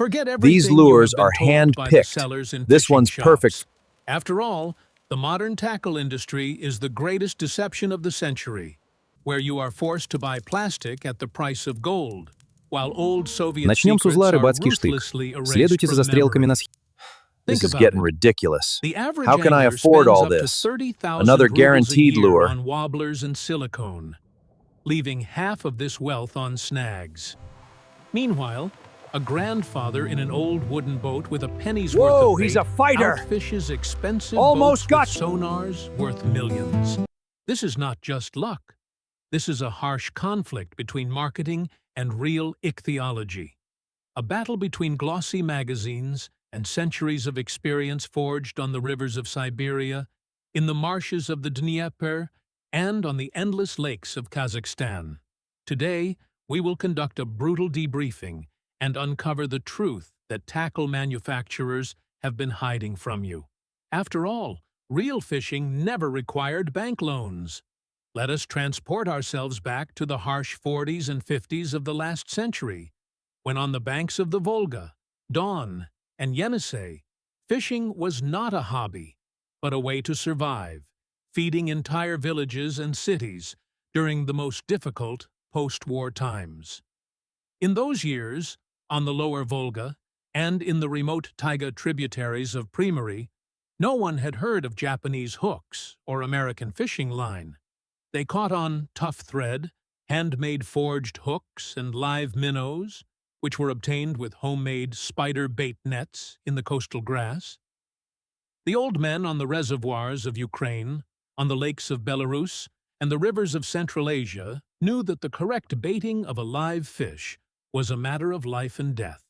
Forget These everything you lures have been are told by the hand-picked. sellers in This fishing one's perfect. shops. After all, the modern tackle industry is the greatest deception of the century, where you are forced to buy plastic at the price of gold, while old Soviet Начнем с узла secrets are рыбацкий штык. ruthlessly erased Следуйте за from стрелками на memory. схеме. Think This is about getting it. ridiculous. The average How can I angler afford spends all up to this? 30,000 Another rubles a guaranteed year lure. on wobblers and silicone, leaving half of this wealth on snags. Meanwhile, a grandfather in an old wooden boat with a penny's worth Whoa, of bait he's a fighter! outfishes expensive Almost boats with got sonars worth millions. This is not just luck. This is a harsh conflict between marketing and real ichthyology. A battle between glossy magazines and centuries of experience forged on the rivers of Siberia, in the marshes of the Dnieper, and on the endless lakes of Kazakhstan. Today, we will conduct a brutal debriefing and uncover the truth that tackle manufacturers have been hiding from you. After all, real fishing never required bank loans. Let us transport ourselves back to the harsh 40s and 50s of the last century, when on the banks of the Volga, Don, and Yenisei, fishing was not a hobby, but a way to survive, feeding entire villages and cities during the most difficult post-war times. In those years, on the lower Volga, and in the remote taiga tributaries of Primorye, no one had heard of Japanese hooks or American fishing line. They caught on tough thread, handmade forged hooks and live minnows, which were obtained with homemade spider bait nets in the coastal grass. The old men on the reservoirs of Ukraine, on the lakes of Belarus, and the rivers of Central Asia knew that the correct baiting of a live fish was a matter of life and death.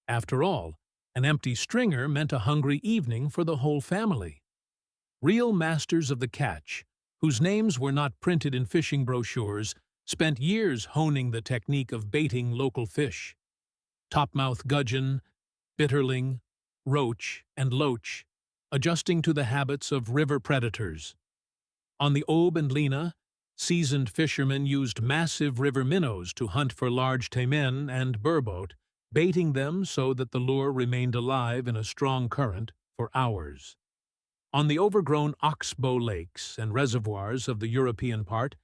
After all, an empty stringer meant a hungry evening for the whole family. Real masters of the catch, whose names were not printed in fishing brochures, spent years honing the technique of baiting local fish. Topmouth gudgeon, bitterling, roach, and loach, adjusting to the habits of river predators. On the Ob and Lena, seasoned fishermen used massive river minnows to hunt for large taimen and burbot, baiting them so that the lure remained alive in a strong current for hours. On the overgrown oxbow lakes and reservoirs of the European part,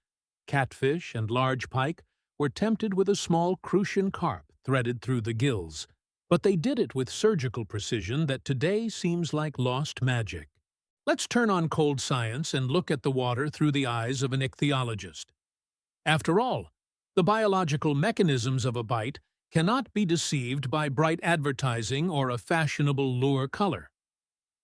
catfish and large pike were tempted with a small crucian carp threaded through the gills, but they did it with surgical precision that today seems like lost magic. Let's turn on cold science and look at the water through the eyes of an ichthyologist. After all, the biological mechanisms of a bite cannot be deceived by bright advertising or a fashionable lure color.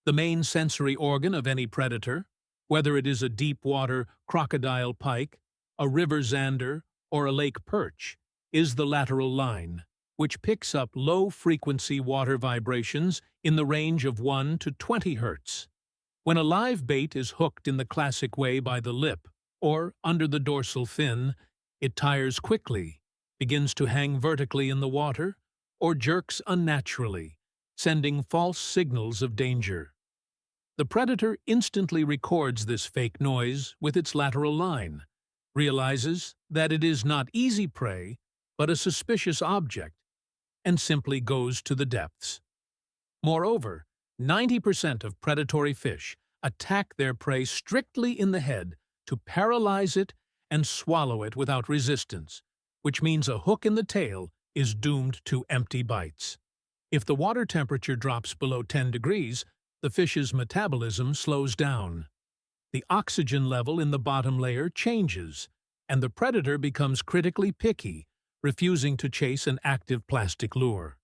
The main sensory organ of any predator, whether it is a deep-water crocodile pike, a river zander, or a lake perch, is the lateral line, which picks up low-frequency water vibrations in the range of 1 to 20 Hz. When a live bait is hooked in the classic way by the lip or under the dorsal fin, it tires quickly, begins to hang vertically in the water, or jerks unnaturally, sending false signals of danger. The predator instantly records this fake noise with its lateral line, realizes that it is not easy prey, but a suspicious object, and simply goes to the depths. Moreover, 90% of predatory fish attack their prey strictly in the head to paralyze it and swallow it without resistance, which means a hook in the tail is doomed to empty bites. If the water temperature drops below 10 degrees, the fish's metabolism slows down. The oxygen level in the bottom layer changes, and the predator becomes critically picky, refusing to chase an active plastic lure.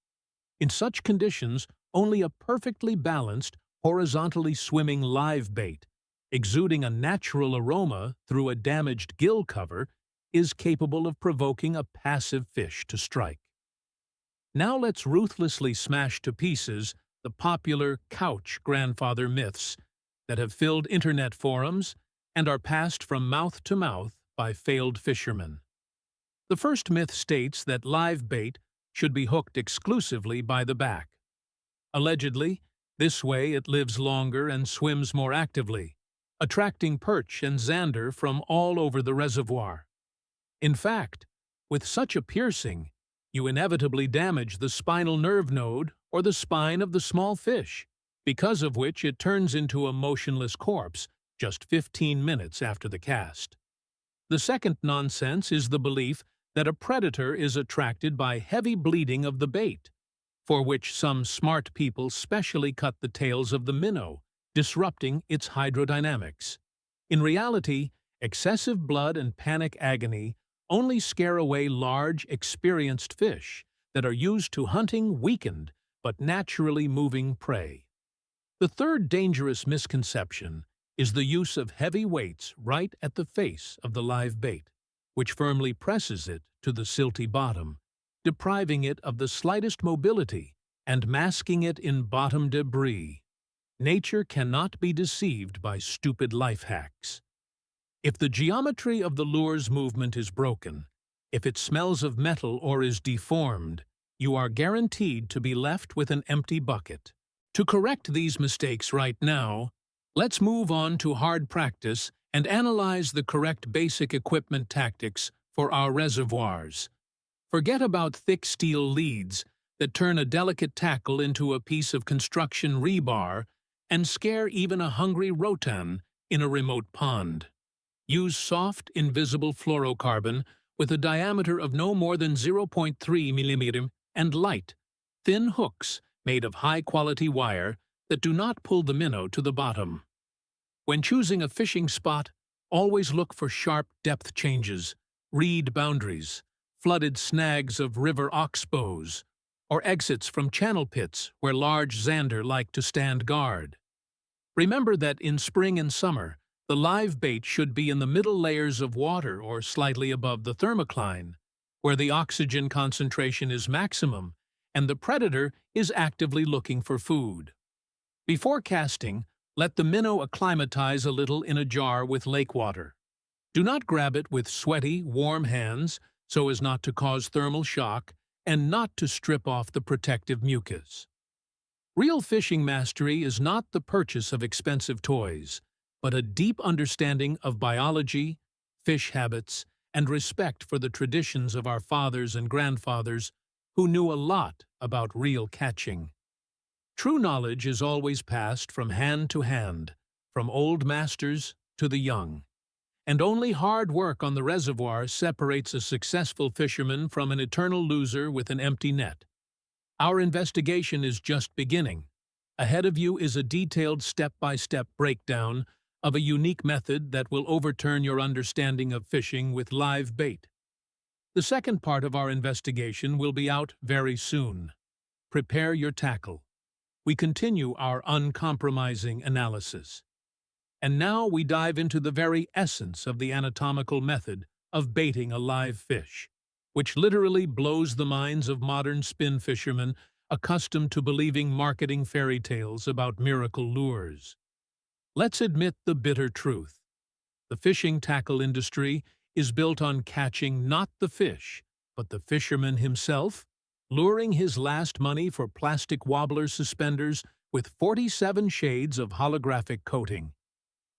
In such conditions, only a perfectly balanced, horizontally swimming live bait, exuding a natural aroma through a damaged gill cover, is capable of provoking a passive fish to strike. Now let's ruthlessly smash to pieces the popular couch grandfather myths that have filled internet forums and are passed from mouth to mouth by failed fishermen. The first myth states that live bait should be hooked exclusively by the back. Allegedly, this way it lives longer and swims more actively, attracting perch and zander from all over the reservoir. In fact, with such a piercing, you inevitably damage the spinal nerve node or the spine of the small fish, because of which it turns into a motionless corpse just 15 minutes after the cast. The second nonsense is the belief that a predator is attracted by heavy bleeding of the bait, for which some smart people specially cut the tails of the minnow, disrupting its hydrodynamics. In reality, excessive blood and panic agony only scare away large, experienced fish that are used to hunting weakened but naturally moving prey. The third dangerous misconception is the use of heavy weights right at the face of the live bait, which firmly presses it to the silty bottom, depriving it of the slightest mobility and masking it in bottom debris. Nature cannot be deceived by stupid life hacks. If the geometry of the lure's movement is broken, if it smells of metal or is deformed, you are guaranteed to be left with an empty bucket. To correct these mistakes right now, let's move on to hard practice and analyze the correct basic equipment tactics for our reservoirs. Forget about thick steel leads that turn a delicate tackle into a piece of construction rebar and scare even a hungry rotan in a remote pond. Use soft, invisible fluorocarbon with a diameter of no more than 0.3 mm and light, thin hooks made of high-quality wire that do not pull the minnow to the bottom. When choosing a fishing spot, always look for sharp depth changes, reed boundaries, flooded snags of river oxbows, or exits from channel pits where large zander like to stand guard. Remember that in spring and summer, the live bait should be in the middle layers of water or slightly above the thermocline, where the oxygen concentration is maximum and the predator is actively looking for food. Before casting, let the minnow acclimatize a little in a jar with lake water. Do not grab it with sweaty, warm hands so as not to cause thermal shock and not to strip off the protective mucus. Real fishing mastery is not the purchase of expensive toys, but a deep understanding of biology, fish habits, and respect for the traditions of our fathers and grandfathers who knew a lot about real catching. True knowledge is always passed from hand to hand, from old masters to the young. And only hard work on the reservoir separates a successful fisherman from an eternal loser with an empty net. Our investigation is just beginning. Ahead of you is a detailed step-by-step breakdown of a unique method that will overturn your understanding of fishing with live bait. The second part of our investigation will be out very soon. Prepare your tackle. We continue our uncompromising analysis. And now we dive into the very essence of the anatomical method of baiting a live fish, which literally blows the minds of modern spin fishermen accustomed to believing marketing fairy tales about miracle lures. Let's admit the bitter truth. The fishing tackle industry is built on catching not the fish, but the fisherman himself, luring his last money for plastic wobbler suspenders with 47 shades of holographic coating.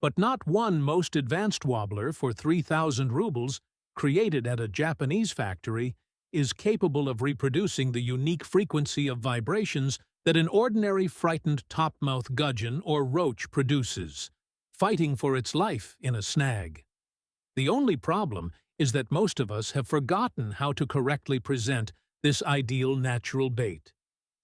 But not one most advanced wobbler for 3,000 rubles, created at a Japanese factory, is capable of reproducing the unique frequency of vibrations that an ordinary frightened topmouth gudgeon or roach produces, fighting for its life in a snag. The only problem is that most of us have forgotten how to correctly present this ideal natural bait,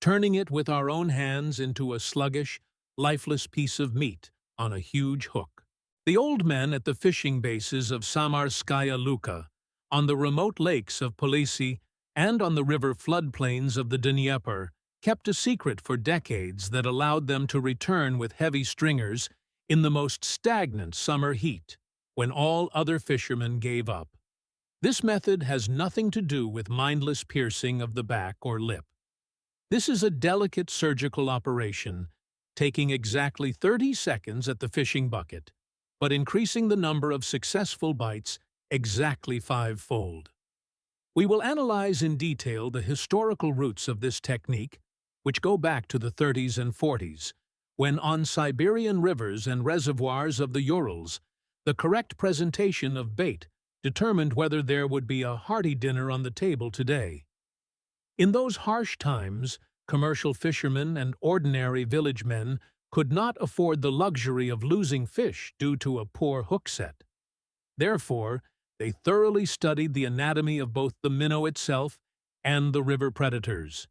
turning it with our own hands into a sluggish, lifeless piece of meat on a huge hook. The old men at the fishing bases of Samarskaya Luka, on the remote lakes of Polisi, and on the river floodplains of the Dnieper, kept a secret for decades that allowed them to return with heavy stringers in the most stagnant summer heat, when all other fishermen gave up. This method has nothing to do with mindless piercing of the back or lip. This is a delicate surgical operation, taking exactly 30 seconds at the fishing bucket, but increasing the number of successful bites exactly 5-fold. We will analyze in detail the historical roots of this technique, which go back to the 30s and 40s, when on Siberian rivers and reservoirs of the Urals, the correct presentation of bait determined whether there would be a hearty dinner on the table today. In those harsh times, commercial fishermen and ordinary village men could not afford the luxury of losing fish due to a poor hook set. Therefore, they thoroughly studied the anatomy of both the minnow itself and the river predators.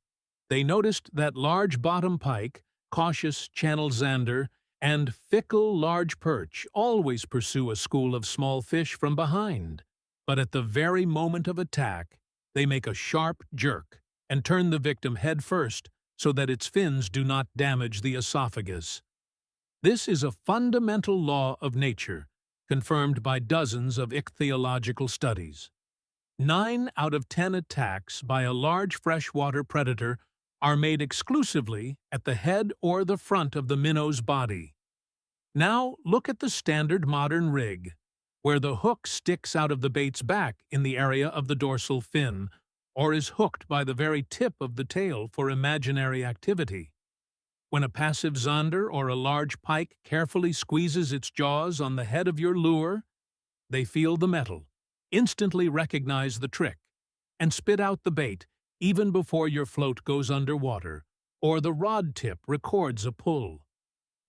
They noticed that large bottom pike, cautious channel zander, and fickle large perch always pursue a school of small fish from behind. But at the very moment of attack, they make a sharp jerk and turn the victim head first so that its fins do not damage the esophagus. This is a fundamental law of nature, confirmed by dozens of ichthyological studies. 9 out of 10 attacks by a large freshwater predator are made exclusively at the head or the front of the minnow's body. Now look at the standard modern rig, where the hook sticks out of the bait's back in the area of the dorsal fin, or is hooked by the very tip of the tail for imaginary activity. When a passive zander or a large pike carefully squeezes its jaws on the head of your lure, they feel the metal, instantly recognize the trick, and spit out the bait even before your float goes underwater or the rod tip records a pull.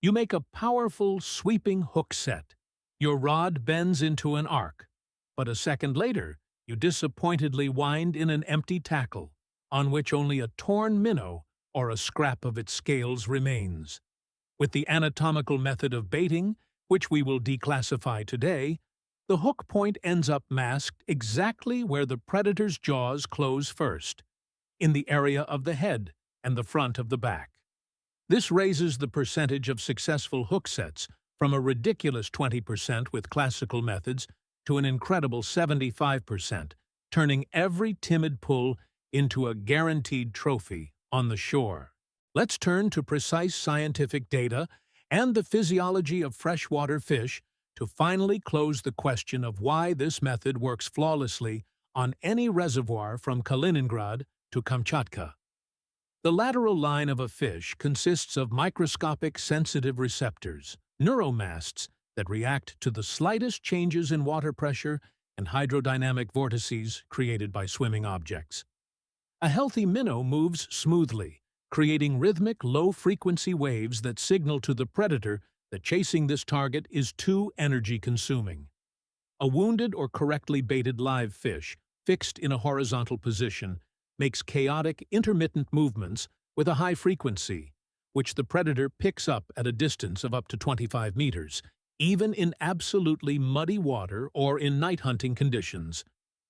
You make a powerful, sweeping hook set. Your rod bends into an arc, but a second later, you disappointedly wind in an empty tackle, on which only a torn minnow or a scrap of its scales remains. With the anatomical method of baiting, which we will declassify today, the hook point ends up masked exactly where the predator's jaws close first, in the area of the head and the front of the back. This raises the percentage of successful hook sets from a ridiculous 20% with classical methods to an incredible 75%, turning every timid pull into a guaranteed trophy on the shore. Let's turn to precise scientific data and the physiology of freshwater fish to finally close the question of why this method works flawlessly on any reservoir from Kaliningrad to Kamchatka. The lateral line of a fish consists of microscopic sensitive receptors, neuromasts, that react to the slightest changes in water pressure and hydrodynamic vortices created by swimming objects. A healthy minnow moves smoothly, creating rhythmic, low-frequency waves that signal to the predator that chasing this target is too energy-consuming. A wounded or correctly baited live fish, fixed in a horizontal position, makes chaotic, intermittent movements with a high frequency, which the predator picks up at a distance of up to 25 meters, even in absolutely muddy water or in night hunting conditions.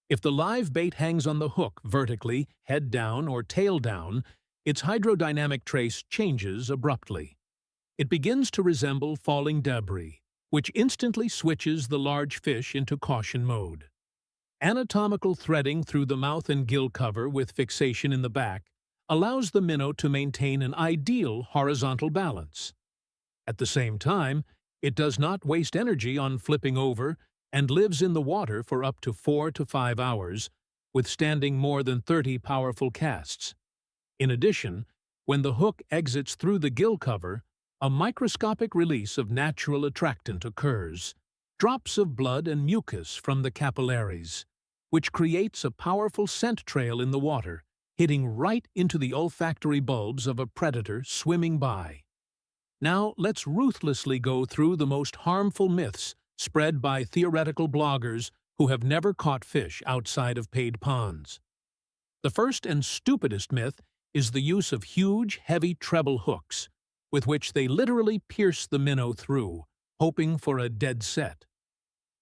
If the live bait hangs on the hook vertically, head down or tail down, its hydrodynamic trace changes abruptly. It begins to resemble falling debris, which instantly switches the large fish into caution mode. Anatomical threading through the mouth and gill cover with fixation in the back allows the minnow to maintain an ideal horizontal balance. At the same time, it does not waste energy on flipping over and lives in the water for up to 4 to 5 hours, withstanding more than 30 powerful casts. In addition, when the hook exits through the gill cover, a microscopic release of natural attractant occurs, drops of blood and mucus from the capillaries, which creates a powerful scent trail in the water, hitting right into the olfactory bulbs of a predator swimming by. Now let's ruthlessly go through the most harmful myths spread by theoretical bloggers who have never caught fish outside of paid ponds. The first and stupidest myth is the use of huge, heavy treble hooks, with which they literally pierce the minnow through, hoping for a dead set.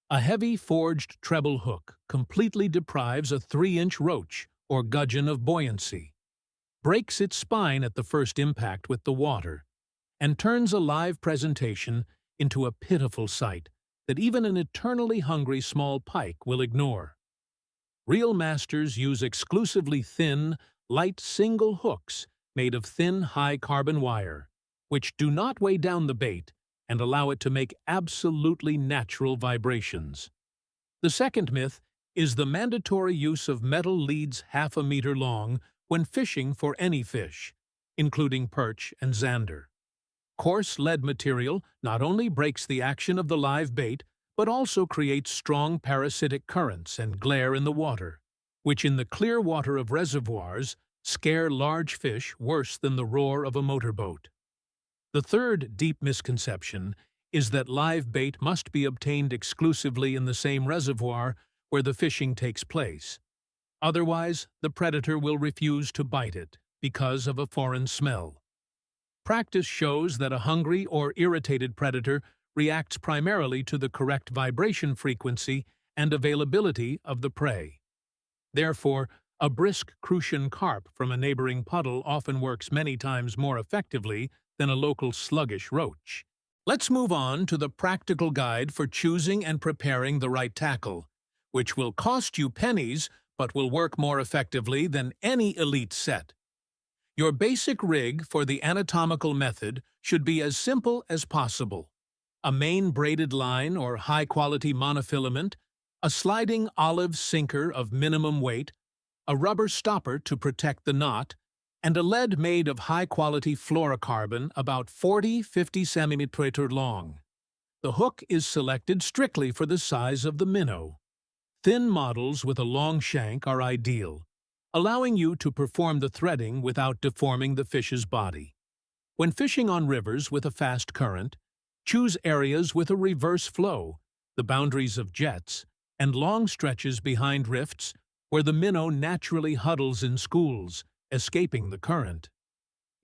A heavy forged treble hook completely deprives a 3-inch roach or gudgeon of buoyancy, breaks its spine at the first impact with the water, and turns a live presentation into a pitiful sight that even an eternally hungry small pike will ignore. Real masters use exclusively thin, light single hooks made of thin, high-carbon wire, which do not weigh down the bait and allow it to make absolutely natural vibrations. The second myth is the mandatory use of metal leads half a meter long when fishing for any fish, including perch and zander. Coarse lead material not only breaks the action of the live bait, but also creates strong parasitic currents and glare in the water, which in the clear water of reservoirs scare large fish worse than the roar of a motorboat. The third deep misconception is that live bait must be obtained exclusively in the same reservoir where the fishing takes place. Otherwise, the predator will refuse to bite it because of a foreign smell. Practice shows that a hungry or irritated predator reacts primarily to the correct vibration frequency and availability of the prey. Therefore, a brisk crucian carp from a neighboring puddle often works many times more effectively than a local sluggish roach. Let's move on to the practical guide for choosing and preparing the right tackle, which will cost you pennies but will work more effectively than any elite set. Your basic rig for the anatomical method should be as simple as possible. A main braided line or high-quality monofilament, a sliding olive sinker of minimum weight, a rubber stopper to protect the knot, and a lead made of high-quality fluorocarbon about 40–50 cm long. The hook is selected strictly for the size of the minnow. Thin models with a long shank are ideal, allowing you to perform the threading without deforming the fish's body. When fishing on rivers with a fast current, choose areas with a reverse flow, the boundaries of jets, and long stretches behind rifts where the minnow naturally huddles in schools, escaping the current.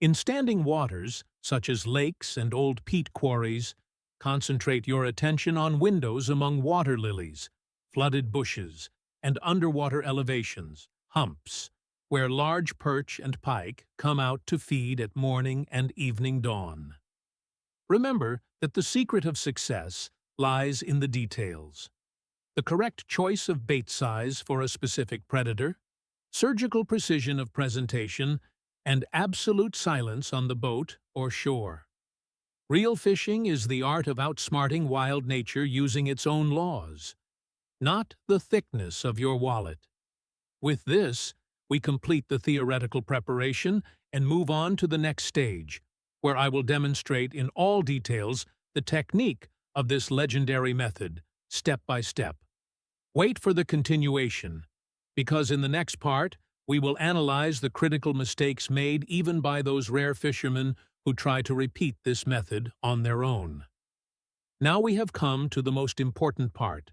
In standing waters, such as lakes and old peat quarries, concentrate your attention on windows among water lilies, flooded bushes, and underwater elevations, humps, where large perch and pike come out to feed at morning and evening dawn. Remember that the secret of success lies in the details. The correct choice of bait size for a specific predator, surgical precision of presentation, and absolute silence on the boat or shore. Real fishing is the art of outsmarting wild nature using its own laws, not the thickness of your wallet. With this, we complete the theoretical preparation and move on to the next stage, where I will demonstrate in all details the technique of this legendary method, step by step. Wait for the continuation, because in the next part, we will analyze the critical mistakes made even by those rare fishermen who try to repeat this method on their own. Now we have come to the most important part,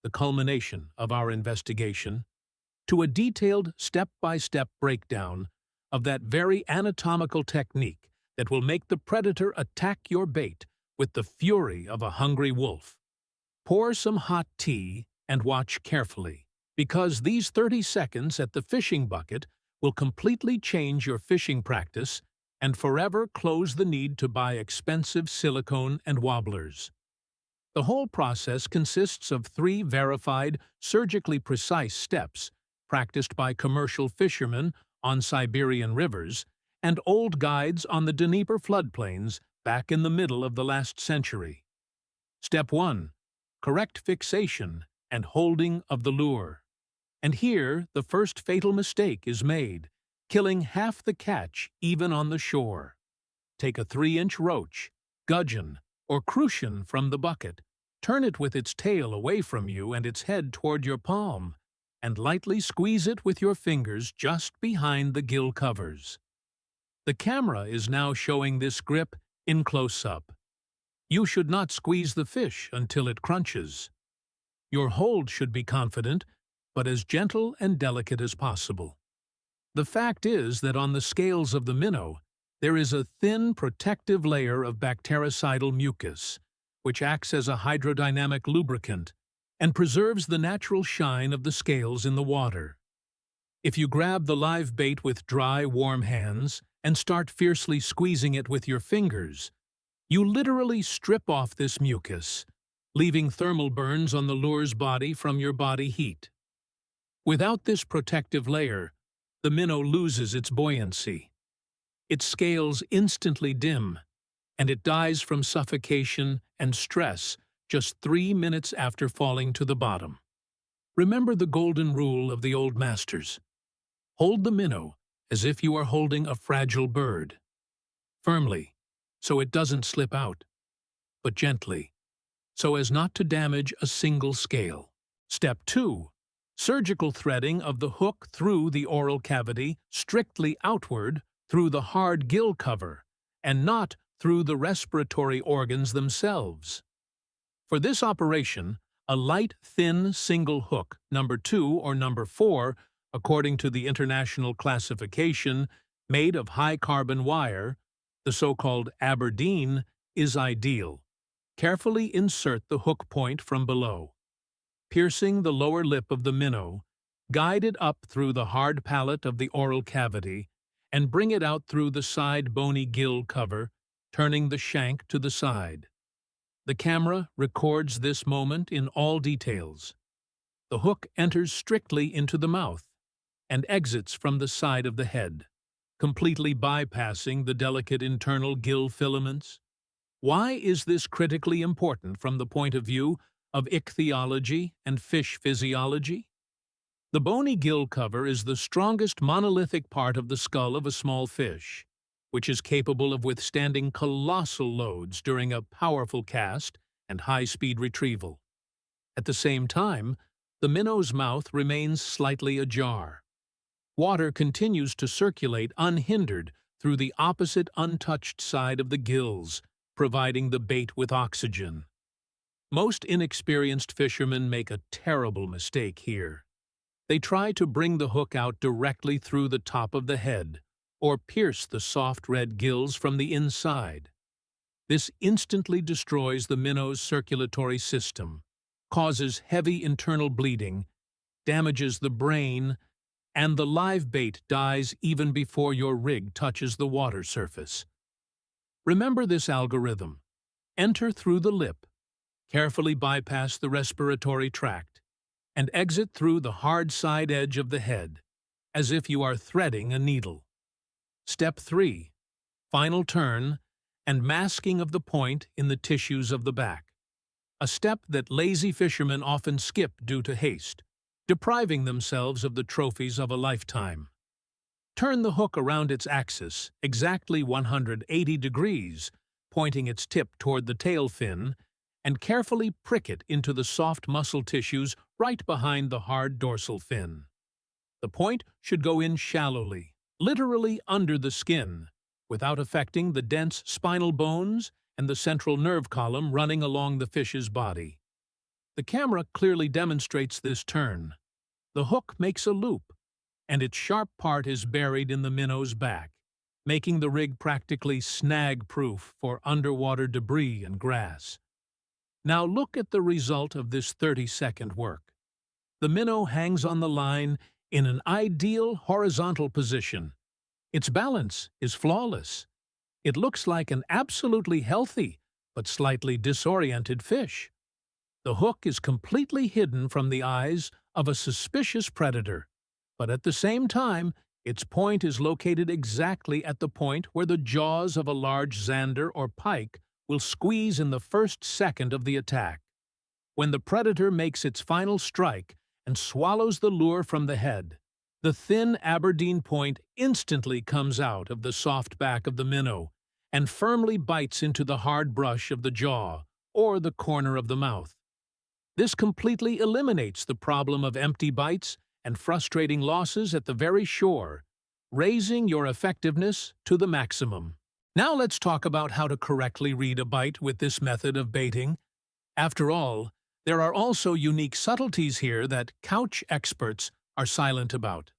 the culmination of our investigation, to a detailed step-by-step breakdown of that very anatomical technique that will make the predator attack your bait with the fury of a hungry wolf. Pour some hot tea and watch carefully, because these 30 seconds at the fishing bucket will completely change your fishing practice and forever close the need to buy expensive silicone and wobblers. The whole process consists of 3 verified, surgically precise steps practiced by commercial fishermen on Siberian rivers and old guides on the Dnieper floodplains back in the middle of the last century. Step 1. Correct fixation and holding of the lure. And here, the first fatal mistake is made, killing half the catch even on the shore. Take a 3-inch roach, gudgeon, or crucian from the bucket, turn it with its tail away from you and its head toward your palm, and lightly squeeze it with your fingers just behind the gill covers. The camera is now showing this grip in close-up. You should not squeeze the fish until it crunches. Your hold should be confident, but as gentle and delicate as possible. The fact is that on the scales of the minnow, there is a thin protective layer of bactericidal mucus, which acts as a hydrodynamic lubricant and preserves the natural shine of the scales in the water. If you grab the live bait with dry, warm hands and start fiercely squeezing it with your fingers, you literally strip off this mucus, leaving thermal burns on the lure's body from your body heat. Without this protective layer, the minnow loses its buoyancy. Its scales instantly dim, and it dies from suffocation and stress just 3 minutes after falling to the bottom. Remember the golden rule of the old masters. Hold the minnow as if you are holding a fragile bird. Firmly, so it doesn't slip out, but gently, so as not to damage a single scale. Step 2. Surgical threading of the hook through the oral cavity, strictly outward through the hard gill cover, and not through the respiratory organs themselves. For this operation, a light, thin single hook, number 2 or number 4, according to the international classification, made of high-carbon wire, the so-called Aberdeen, is ideal. Carefully insert the hook point from below. Piercing the lower lip of the minnow, guide it up through the hard palate of the oral cavity, and bring it out through the side bony gill cover, turning the shank to the side. The camera records this moment in all details. The hook enters strictly into the mouth and exits from the side of the head, completely bypassing the delicate internal gill filaments. Why is this critically important from the point of view of ichthyology and fish physiology? The bony gill cover is the strongest monolithic part of the skull of a small fish, which is capable of withstanding colossal loads during a powerful cast and high-speed retrieval. At the same time, the minnow's mouth remains slightly ajar. Water continues to circulate unhindered through the opposite untouched side of the gills, providing the bait with oxygen. Most inexperienced fishermen make a terrible mistake here. They try to bring the hook out directly through the top of the head, or pierce the soft red gills from the inside. This instantly destroys the minnow's circulatory system, causes heavy internal bleeding, damages the brain, and the live bait dies even before your rig touches the water surface. Remember this algorithm. Enter through the lip, carefully bypass the respiratory tract, and exit through the hard side edge of the head, as if you are threading a needle. Step 3. Final turn and masking of the point in the tissues of the back, a step that lazy fishermen often skip due to haste, depriving themselves of the trophies of a lifetime. Turn the hook around its axis, exactly 180 degrees, pointing its tip toward the tail fin, and carefully prick it into the soft muscle tissues right behind the hard dorsal fin. The point should go in shallowly, literally under the skin, without affecting the dense spinal bones and the central nerve column running along the fish's body. The camera clearly demonstrates this turn. The hook makes a loop, and its sharp part is buried in the minnow's back, making the rig practically snag-proof for underwater debris and grass. Now look at the result of this 30-second work. The minnow hangs on the line in an ideal horizontal position. Its balance is flawless. It looks like an absolutely healthy but slightly disoriented fish. The hook is completely hidden from the eyes of a suspicious predator, but at the same time, its point is located exactly at the point where the jaws of a large zander or pike will squeeze in the first second of the attack. When the predator makes its final strike and swallows the lure from the head, the thin Aberdeen point instantly comes out of the soft back of the minnow and firmly bites into the hard brush of the jaw or the corner of the mouth. This completely eliminates the problem of empty bites and frustrating losses at the very shore, raising your effectiveness to the maximum. Now let's talk about how to correctly read a bite with this method of baiting. After all, there are also unique subtleties here that couch experts are silent about.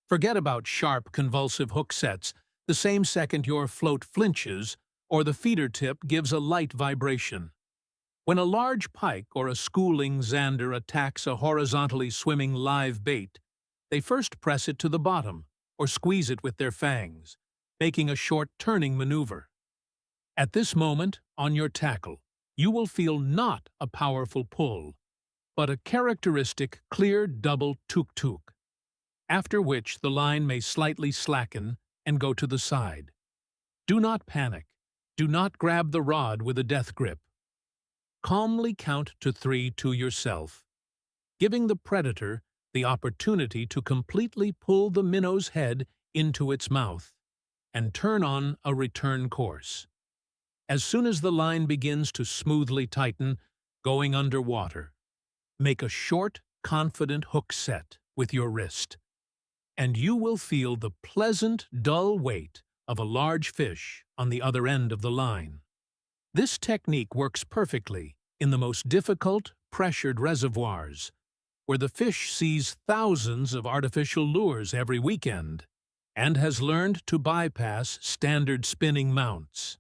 Forget about sharp, convulsive hook sets the same second your float flinches or the feeder tip gives a light vibration. When a large pike or a schooling zander attacks a horizontally swimming live bait, they first press it to the bottom or squeeze it with their fangs, making a short turning maneuver. At this moment, on your tackle, you will feel not a powerful pull, but a characteristic clear double tuk-tuk, after which the line may slightly slacken and go to the side. Do not panic. Do not grab the rod with a death grip. Calmly count to 3 to yourself, giving the predator the opportunity to completely pull the minnow's head into its mouth and turn on a return course. As soon as the line begins to smoothly tighten, going underwater, make a short, confident hook set with your wrist, and you will feel the pleasant, dull weight of a large fish on the other end of the line. This technique works perfectly in the most difficult, pressured reservoirs, where the fish sees thousands of artificial lures every weekend and has learned to bypass standard spinning mounts.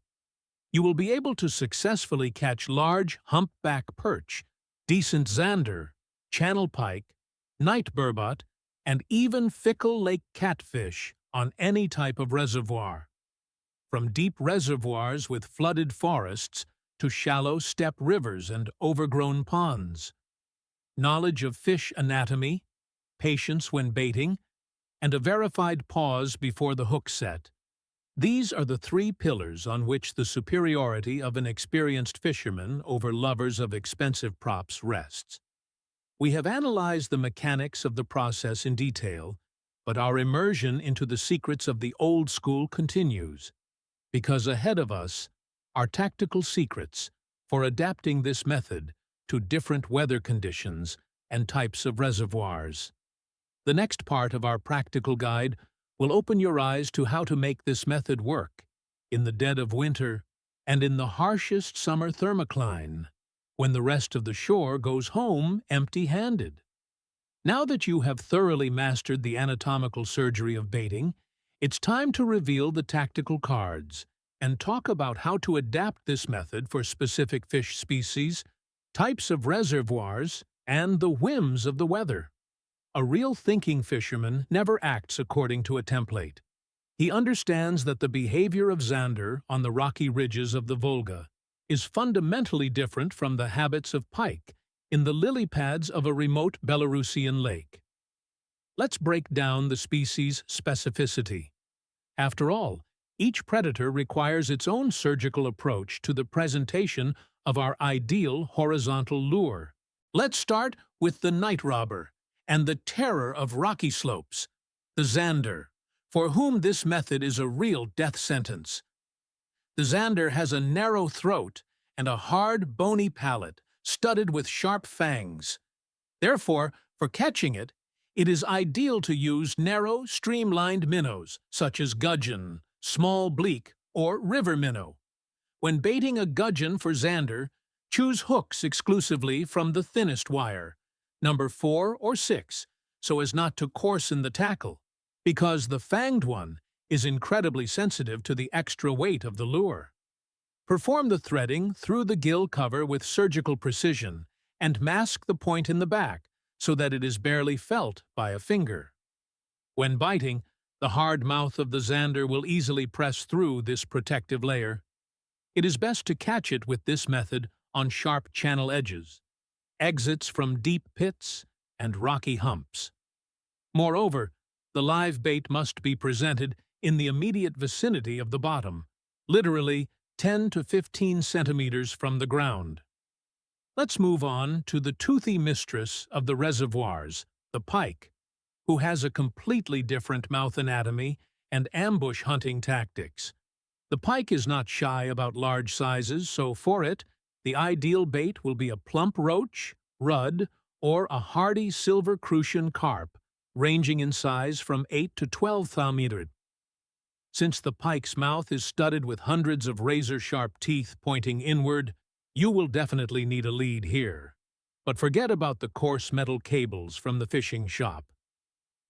You will be able to successfully catch large humpback perch, decent zander, channel pike, night burbot, and even fickle lake catfish on any type of reservoir. From deep reservoirs with flooded forests to shallow step rivers and overgrown ponds. Knowledge of fish anatomy, patience when baiting, and a verified pause before the hook set. These are the three pillars on which the superiority of an experienced fisherman over lovers of expensive props rests. We have analyzed the mechanics of the process in detail, but our immersion into the secrets of the old school continues, because ahead of us are tactical secrets for adapting this method to different weather conditions and types of reservoirs. The next part of our practical guide will open your eyes to how to make this method work in the dead of winter and in the harshest summer thermocline, when the rest of the shore goes home empty-handed. Now that you have thoroughly mastered the anatomical surgery of baiting, it's time to reveal the tactical cards and talk about how to adapt this method for specific fish species, types of reservoirs, and the whims of the weather. A real thinking fisherman never acts according to a template. He understands that the behavior of zander on the rocky ridges of the Volga is fundamentally different from the habits of pike in the lily pads of a remote Belarusian lake. Let's break down the species' specificity. After all, each predator requires its own surgical approach to the presentation of our ideal horizontal lure. Let's start with the night robber and the terror of rocky slopes, the zander, for whom this method is a real death sentence. The zander has a narrow throat and a hard, bony palate studded with sharp fangs. Therefore, for catching it, it is ideal to use narrow, streamlined minnows, such as gudgeon, small bleak, or river minnow. When baiting a gudgeon for zander, choose hooks exclusively from the thinnest wire, number 4 or 6, so as not to coarsen the tackle, because the fanged one is incredibly sensitive to the extra weight of the lure. Perform the threading through the gill cover with surgical precision and mask the point in the back so that it is barely felt by a finger. When biting, the hard mouth of the zander will easily press through this protective layer. It is best to catch it with this method on sharp channel edges, exits from deep pits, and rocky humps. Moreover, the live bait must be presented in the immediate vicinity of the bottom, literally 10 to 15 centimeters from the ground. Let's move on to the toothy mistress of the reservoirs, the pike, who has a completely different mouth anatomy and ambush hunting tactics. The pike is not shy about large sizes, so for it, the ideal bait will be a plump roach, rudd, or a hardy silver crucian carp, ranging in size from 8 to 12 centimeters. Since the pike's mouth is studded with hundreds of razor-sharp teeth pointing inward, you will definitely need a lead here. But forget about the coarse metal cables from the fishing shop.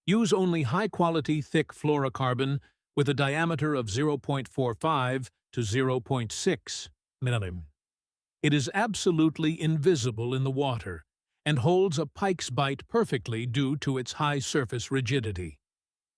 Use only high-quality thick fluorocarbon with a diameter of 0.45 to 0.6 mm. It is absolutely invisible in the water and holds a pike's bite perfectly due to its high surface rigidity.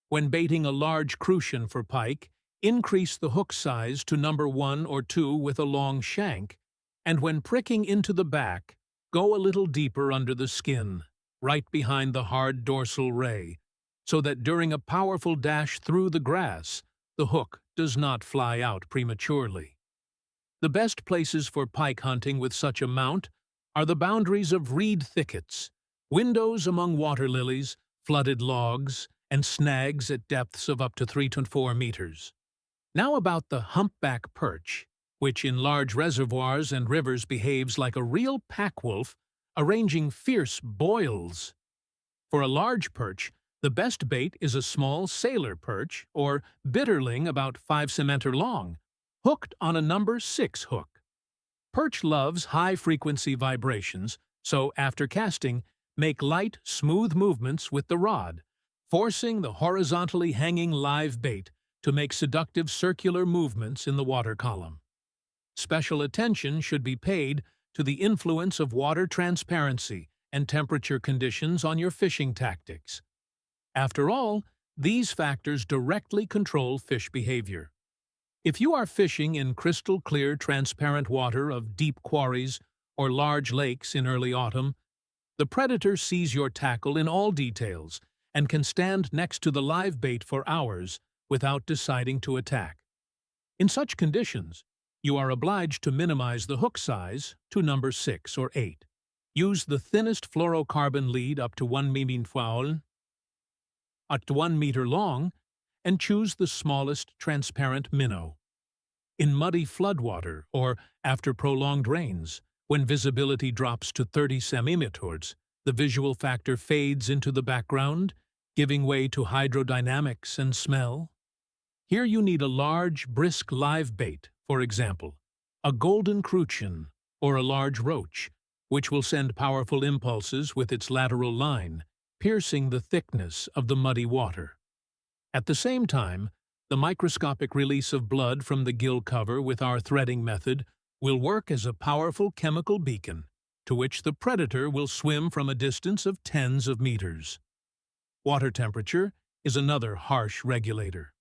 When baiting a large crucian for pike, increase the hook size to number 1 or 2 with a long shank, and when pricking into the back, go a little deeper under the skin, right behind the hard dorsal ray, so that during a powerful dash through the grass, the hook does not fly out prematurely. The best places for pike hunting with such a mount are the boundaries of reed thickets, windows among water lilies, flooded logs, and snags at depths of up to 3 to 4 meters. Now about the humpback perch, which in large reservoirs and rivers behaves like a real pack wolf, arranging fierce boils For a large perch, the best bait is a small sailor perch or bitterling about 5 cm long, hooked on a number 6 hook. Perch loves high-frequency vibrations, so after casting, make light, smooth movements with the rod, forcing the horizontally hanging live bait to make seductive circular movements in the water column. Special attention should be paid to the influence of water transparency and temperature conditions on your fishing tactics. After all, these factors directly control fish behavior. If you are fishing in crystal-clear, transparent water of deep quarries or large lakes in early autumn, the predator sees your tackle in all details and can stand next to the live bait for hours without deciding to attack. In such conditions, you are obliged to minimize the hook size to number 6 or 8. Use the thinnest fluorocarbon lead up to 1 mm at 1 meter long, and choose the smallest transparent minnow. In muddy floodwater or after prolonged rains, when visibility drops to 30 centimeters, the visual factor fades into the background, giving way to hydrodynamics and smell. Here you need a large, brisk live bait, for example, a golden crucian or a large roach, which will send powerful impulses with its lateral line, piercing the thickness of the muddy water. At the same time, the microscopic release of blood from the gill cover with our threading method will work as a powerful chemical beacon, to which the predator will swim from a distance of tens of meters. Water temperature is another harsh regulator.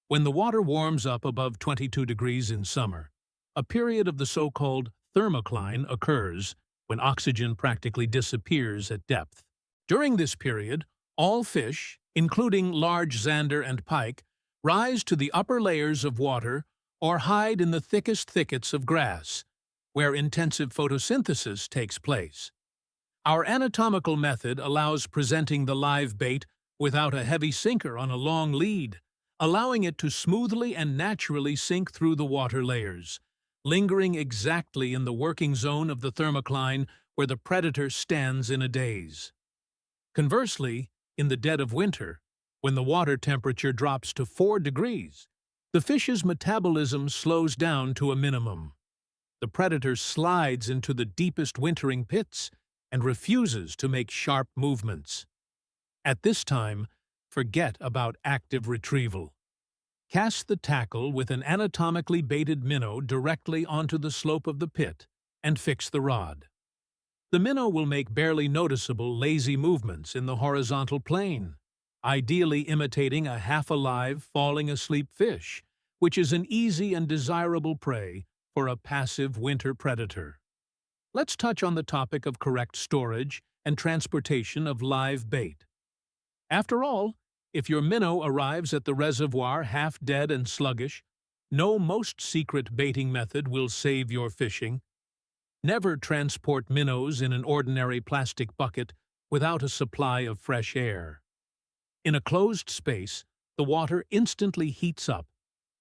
When the water warms up above 22 degrees in summer, a period of the so-called thermocline occurs when oxygen practically disappears at depth. During this period, all fish, including large zander and pike, rise to the upper layers of water or hide in the thickest thickets of grass, where intensive photosynthesis takes place. Our anatomical method allows presenting the live bait without a heavy sinker on a long lead, allowing it to smoothly and naturally sink through the water layers, lingering exactly in the working zone of the thermocline where the predator stands in a daze. Conversely, in the dead of winter, when the water temperature drops to 4 degrees, the fish's metabolism slows down to a minimum. The predator slides into the deepest wintering pits and refuses to make sharp movements. At this time, forget about active retrieval. Cast the tackle with an anatomically baited minnow directly onto the slope of the pit and fix the rod. The minnow will make barely noticeable lazy movements in the horizontal plane, ideally imitating a half-alive, falling-asleep fish, which is an easy and desirable prey for a passive winter predator. Let's touch on the topic of correct storage and transportation of live bait. After all, if your minnow arrives at the reservoir half-dead and sluggish, no most secret baiting method will save your fishing. Never transport minnows in an ordinary plastic bucket without a supply of fresh air. In a closed space, the water instantly heats up,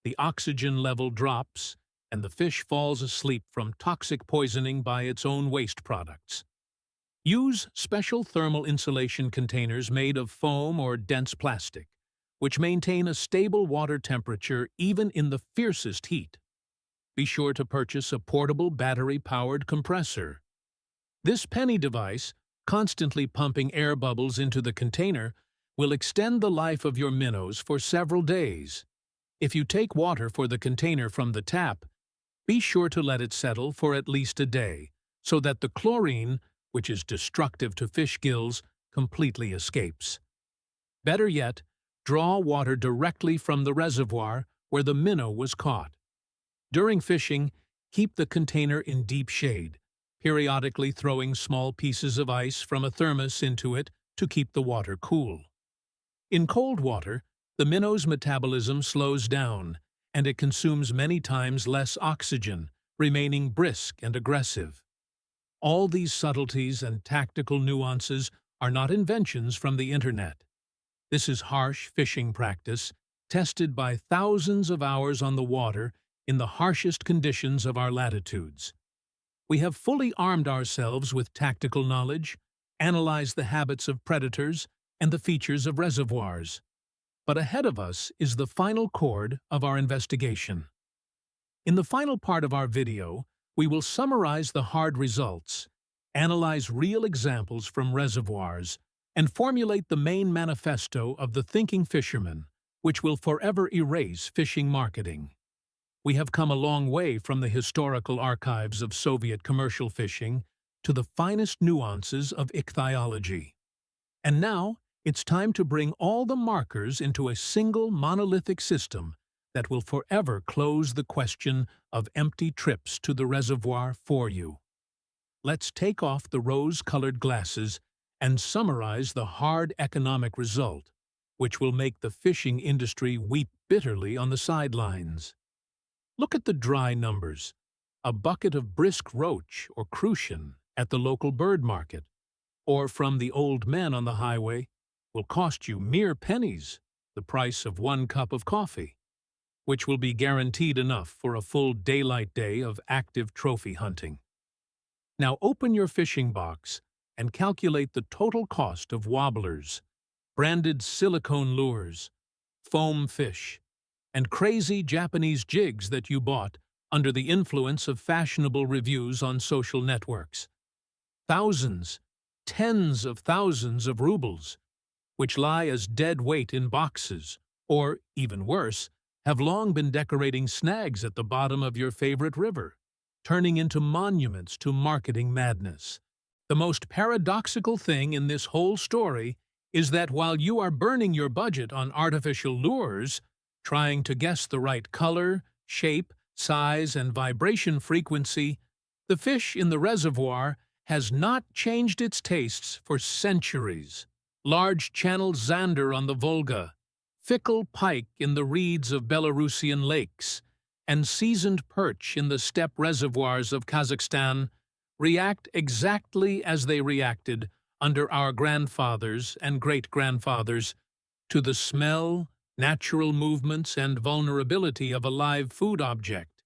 the oxygen level drops, and the fish falls asleep from toxic poisoning by its own waste products. Use special thermal insulation containers made of foam or dense plastic, which maintain a stable water temperature even in the fiercest heat. Be sure to purchase a portable battery-powered compressor. This penny device, constantly pumping air bubbles into the container, will extend the life of your minnows for several days. If you take water for the container from the tap, be sure to let it settle for at least a day, so that the chlorine, which is destructive to fish gills, completely escapes. Better yet, draw water directly from the reservoir where the minnow was caught. During fishing, keep the container in deep shade, periodically throwing small pieces of ice from a thermos into it to keep the water cool. In cold water, the minnow's metabolism slows down, and it consumes many times less oxygen, remaining brisk and aggressive. All these subtleties and tactical nuances are not inventions from the internet. This is harsh fishing practice, tested by thousands of hours on the water in the harshest conditions of our latitudes. We have fully armed ourselves with tactical knowledge, analyzed the habits of predators, and the features of reservoirs. But ahead of us is the final chord of our investigation. In the final part of our video, we will summarize the hard results, analyze real examples from reservoirs, and formulate the main manifesto of the thinking fisherman, which will forever erase fishing marketing. We have come a long way from the historical archives of Soviet commercial fishing to the finest nuances of ichthyology. And now, it's time to bring all the markers into a single monolithic system that will forever close the question of empty trips to the reservoir for you. Let's take off the rose-colored glasses and summarize the hard economic result, which will make the fishing industry weep bitterly on the sidelines. Look at the dry numbers. A bucket of brisk roach or crucian at the local bird market, or from the old men on the highway, will cost you mere pennies, the price of 1 cup of coffee, which will be guaranteed enough for a full daylight day of active trophy hunting. Now open your fishing box and calculate the total cost of wobblers, branded silicone lures, foam fish, and crazy Japanese jigs that you bought under the influence of fashionable reviews on social networks. Thousands, tens of thousands of rubles, which lie as dead weight in boxes, or, even worse, have long been decorating snags at the bottom of your favorite river, turning into monuments to marketing madness. The most paradoxical thing in this whole story is that while you are burning your budget on artificial lures, trying to guess the right color, shape, size, and vibration frequency, the fish in the reservoir has not changed its tastes for centuries. Large channel zander on the Volga, fickle pike in the reeds of Belarusian lakes, and seasoned perch in the steppe reservoirs of Kazakhstan react exactly as they reacted under our grandfathers and great-grandfathers to the smell, natural movements, and vulnerability of a live food object.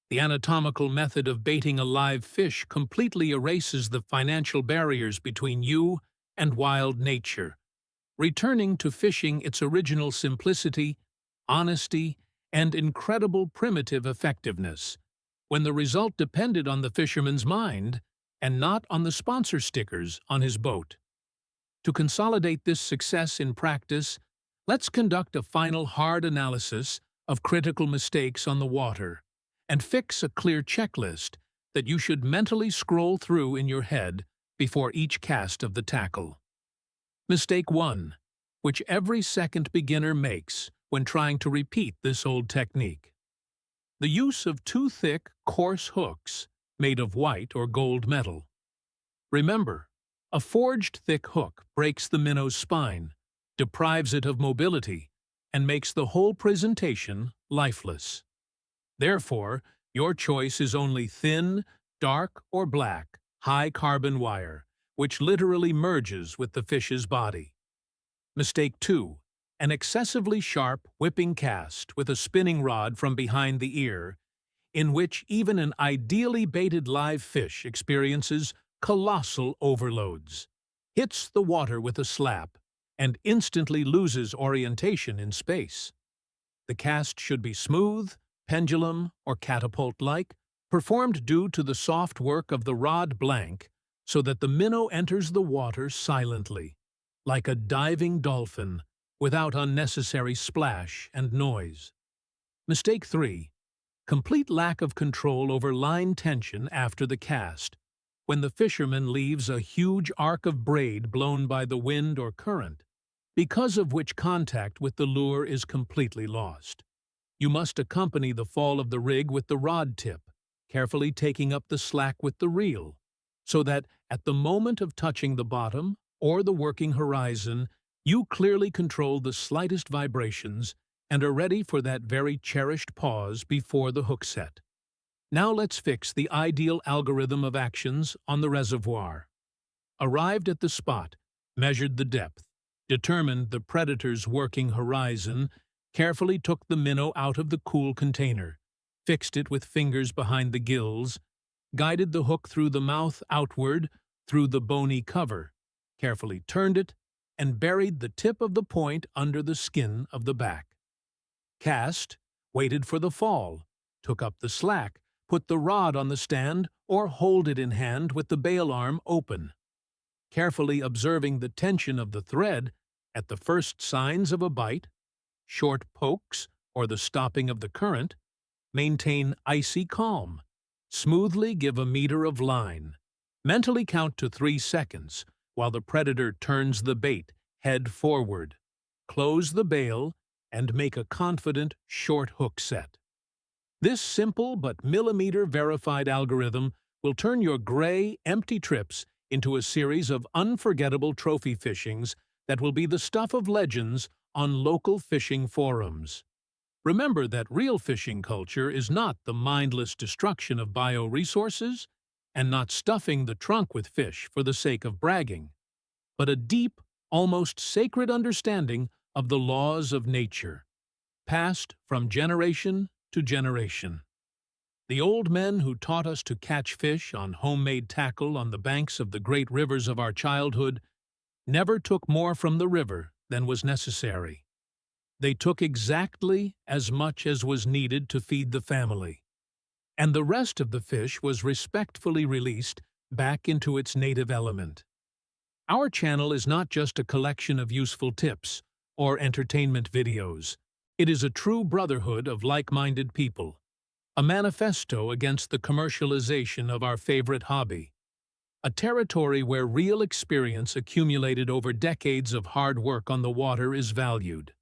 The anatomical method of baiting a live fish completely erases the financial barriers between you and wild nature, returning to fishing its original simplicity, honesty, and incredible primitive effectiveness, when the result depended on the fisherman's mind and not on the sponsor stickers on his boat. To consolidate this success in practice, let's conduct a final hard analysis of critical mistakes on the water and fix a clear checklist that you should mentally scroll through in your head before each cast of the tackle. Mistake 1, which every second beginner makes when trying to repeat this old technique. The use of too thick, coarse hooks made of white or gold metal. Remember, a forged thick hook breaks the minnow's spine, deprives it of mobility, and makes the whole presentation lifeless. Therefore, your choice is only thin, dark, or black, high-carbon wire, which literally merges with the fish's body. Mistake 2. An excessively sharp, whipping cast with a spinning rod from behind the ear, in which even an ideally baited live fish experiences colossal overloads, hits the water with a slap, and instantly loses orientation in space. The cast should be smooth, pendulum, or catapult-like, performed due to the soft work of the rod blank, so that the minnow enters the water silently, like a diving dolphin, without unnecessary splash and noise. Mistake 3. Complete lack of control over line tension after the cast, when the fisherman leaves a huge arc of braid blown by the wind or current, because of which contact with the lure is completely lost. You must accompany the fall of the rig with the rod tip, carefully taking up the slack with the reel, so that at the moment of touching the bottom or the working horizon, you clearly control the slightest vibrations and are ready for that very cherished pause before the hook set. Now let's fix the ideal algorithm of actions on the reservoir. Arrived at the spot, measured the depth, determined the predator's working horizon, carefully took the minnow out of the cool container, fixed it with fingers behind the gills, guided the hook through the mouth outward through the bony cover, carefully turned it, and buried the tip of the point under the skin of the back. Cast, waited for the fall, took up the slack, put the rod on the stand, or hold it in hand with the bail arm open. Carefully observing the tension of the thread at the first signs of a bite, short pokes, or the stopping of the current, maintain icy calm. Smoothly give a meter of line. Mentally count to 3 seconds while the predator turns the bait head forward. Close the bail and make a confident short hook set. This simple but millimeter-verified algorithm will turn your gray, empty trips into a series of unforgettable trophy fishings that will be the stuff of legends on local fishing forums. Remember that real fishing culture is not the mindless destruction of bioresources and not stuffing the trunk with fish for the sake of bragging, but a deep, almost sacred understanding of the laws of nature, passed from generation to generation. The old men who taught us to catch fish on homemade tackle on the banks of the great rivers of our childhood never took more from the river than was necessary. They took exactly as much as was needed to feed the family, and the rest of the fish was respectfully released back into its native element. Our channel is not just a collection of useful tips or entertainment videos. It is a true brotherhood of like-minded people, a manifesto against the commercialization of our favorite hobby, a territory where real experience accumulated over decades of hard work on the water is valued.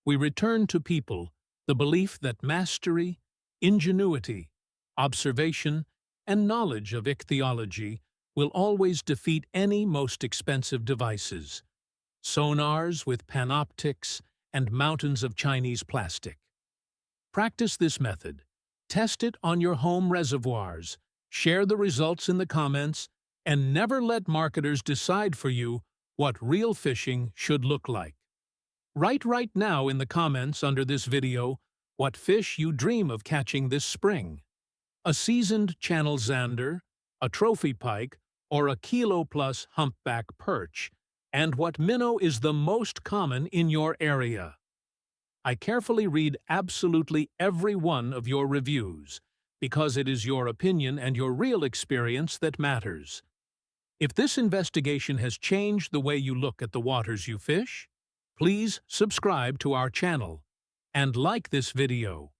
We return to people the belief that mastery, ingenuity, observation, and knowledge of ichthyology will always defeat any most expensive devices, sonars with panoptics and mountains of Chinese plastic. Practice this method. Test it on your home reservoirs, share the results in the comments, and never let marketers decide for you what real fishing should look like. Write right now in the comments under this video what fish you dream of catching this spring. A seasoned channel zander, a trophy pike, or a kilo-plus humpback perch, and what minnow is the most common in your area. I carefully read absolutely every one of your reviews, because it is your opinion and your real experience that matters. If this investigation has changed the way you look at the waters you fish, please subscribe to our channel and like this video.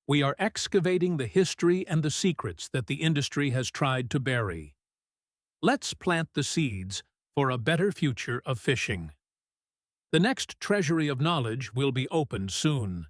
We are excavating the history and the secrets that the industry has tried to bury. Let's plant the seeds for a better future of fishing. The next treasury of knowledge will be opened soon.